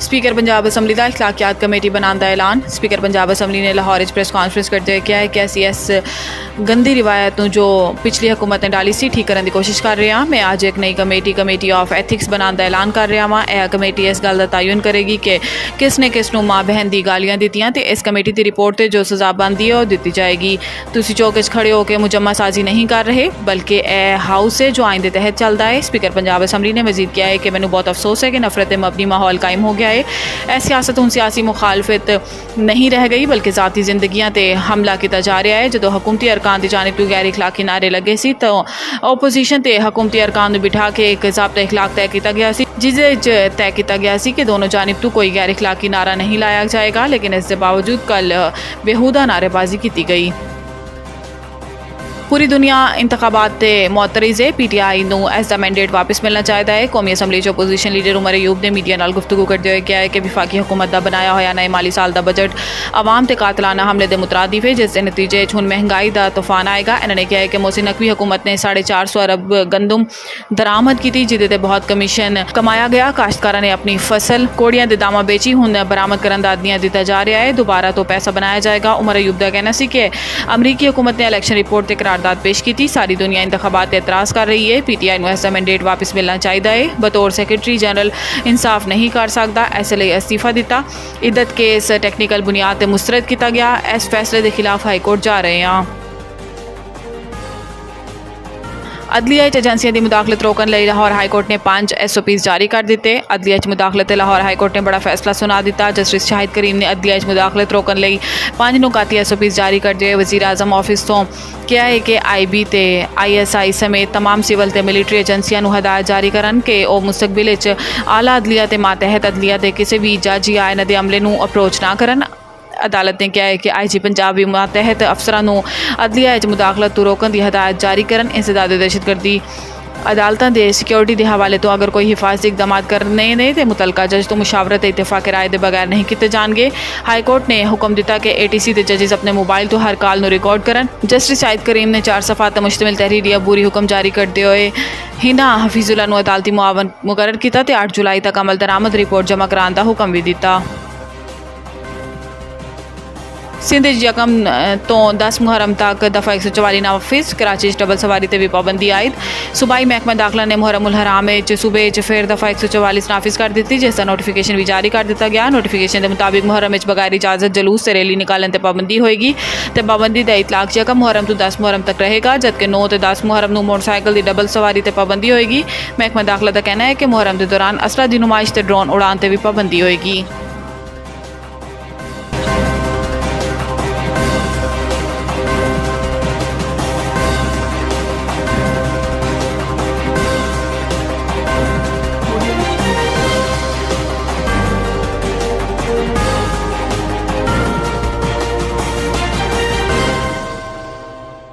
Speaker Punjab assembly का अखलाकियात committee बनाने का ऐलान। स्पीकर पंजाब असैम्बली ने लाहौर प्रेस कॉन्फ्रेंस करते हुए कहा है कि ऐसी इस गंदी रिवायत जो पिछली हुकूमत ने डाली सी ठीक करने की कोशिश कर रहे हैं। मैं आज एक नई कमेटी ऑफ एथिक्स बनाने का ऐलान कर रहा हाँ। यह कमेटी इस गल का तयन करेगी कि किसने किसनों मां बहन की गालियां दित्तियां ते इस कमेटी की रिपोर्ट से जो सज़ा बनती है वह दी जाएगी। तुसीं चौक खड़े होकर मुजम्मा साजी नहीं कर रहे बल्कि यह हाउस है जो आइन के तहत चलता है। स्पीकर पंजाब असैम्बली ने मजीद किया है कि मैनू बहुत अफसोस है कि नफरत मबनी माहौल कायम हो गया है। सियासत हूँ सियासी मुखालफत नहीं रह गई बल्कि ज़ाती जिंदगियां ते हमला किया जा रहा है। जो हुकूमती अरकान की जानिब तो गैर इखलाकी नारे लगे सी तो ओपोजिशन ते हुकूमती अरकान को बिठा के एक ज़ाब्ता इखलाक तय किया गया सी जिसे तय किया गया सी कि दोनों जानिब तो कोई गैर इखलाकी नारा नहीं लाया जाएगा, लेकिन इसके बावजूद कल बेहूदा नारेबाजी की गई। पूरी दुनिया इंतखाबात ते मुअतरिज़ है। PTI नूं इसका मैंडेट वापस मिलना चाहता है। कौमी असैम्बली च ओपोजिशन लीडर उमर अयूब ने मीडिया नाल गुफ्तगू करते हुए कहा है कि विफाकी हुकूमत का बनाया होया नए माली साल का बजट आवाम ते कातलाना हमले के मुतरादिफ है जिसके नतीजे हुण महंगाई का तूफान आएगा। इन्होंने कहा है कि मोहसिन नकवी हुकूमत ने 450 अरब गंदम दरामद की जिदे बहुत कमीशन कमाया गया। काश्तकारां ने अपनी फसल कोड़ियां दे दामा बेची हुण बरामद करन दा आदियां दिता जा रहा है। दोबारा तो पैसा बनाया जाएगा। उमर अयूब का कहना सी कि अमरीकी हुकूमत ने इलैक्शन रिपोर्ट ते पेश की। सारी दुनिया इंतखाबात एतराज़ कर रही है। PTI को ऐसा मैंडेट वापस मिलना चाहिए है। बतौर सैक्रटरी जनरल इंसाफ नहीं कर सकता, इसलिए इस्तीफा दिता। इद्दत केस टैक्नीकल बुनियाद पर मुस्तरद किया गया। इस फैसले के खिलाफ हाईकोर्ट जा रहे हैं। अदलिया एजेंसियों की मुदाखलत रोकने लई लाहौर हाईकोर्ट ने 5 SOPs जारी कर दिते। अदलिया मुदाखलत लाहौर हाईकोर्ट ने बड़ा फैसला सुना दिता। जस्टिस शाहिद करीम ने अदलिया मुदाखलत रोकने लई 5 नुकाती SOPs जारी करते हुए वज़ीर आज़म ऑफिस तो क्या है कि IB ते ISI समेत तमाम सिविल ते मिलिटरी एजेंसियों को हदायत जारी करन कि वह मुस्तकबिल आला अदलिया ते मातहत अदलिया के किसी भी जज या इन्हां दे अमले नूं अप्रोच ना करन। अदालत ने कहा है कि IG पंजाब भी मातहत अफसरां अदलिया मुदाखलत तो रोकने की हदायत जारी करन। इंसदाद दहशतगर्दी अदालतों के सिक्योरिटी के हवाले तो अगर कोई हिफाजती इकदाम करने ने तो मुतलका जज तो मुशावरत इतफाक राय के बगैर नहीं किए जाएंगे। हाईकोर्ट ने हुक्म दिता कि ATC के जजेस अपने मोबाइल तो हर कॉल को रिकॉर्ड करन। जस्टिस शाहिद करीम ने 4 सफ़ात मुश्तमिल तहरीरी अबूरी हुक्म जारी करते हुए हिना हफीजुल्ला को अदालती मुआवन मुकर्रर किया। 8 जुलाई तक अमल दरामद रिपोर्ट जमा कराने का हुक्म भी दिता। सिंध यकम तो 10 मुहर्रम तक दफ़ा 144 नाफिज। कराची डबल सवारी पर भी पाबंदी आयद। सूबाई महकमा दाखिला ने मुहर्रमुल हराम सूबे फिर दफ़ा 144 नाफिज कर दी जिसका नोटिफिकेशन भी जारी कर दिया गया। नोटिफिकेशन के मुताबिक मुहर्रम बगैर इजाजत जलूस से रैली निकालने पर पाबंदी होएगी तो पाबंदी का इतलाक यकम मुहर्रम तो 10 मुहर्रम तक रहेगा, जबकि 9 तो 10 मुहर्रम को मोटरसाइकिल की डबल सवारी पर पाबंदी होएगी। महकमा दाखिला का कहना है कि मुहर्रम के दौरान असला की नुमाइश से ड्रोन उड़ान पर भी पाबंदी होएगी।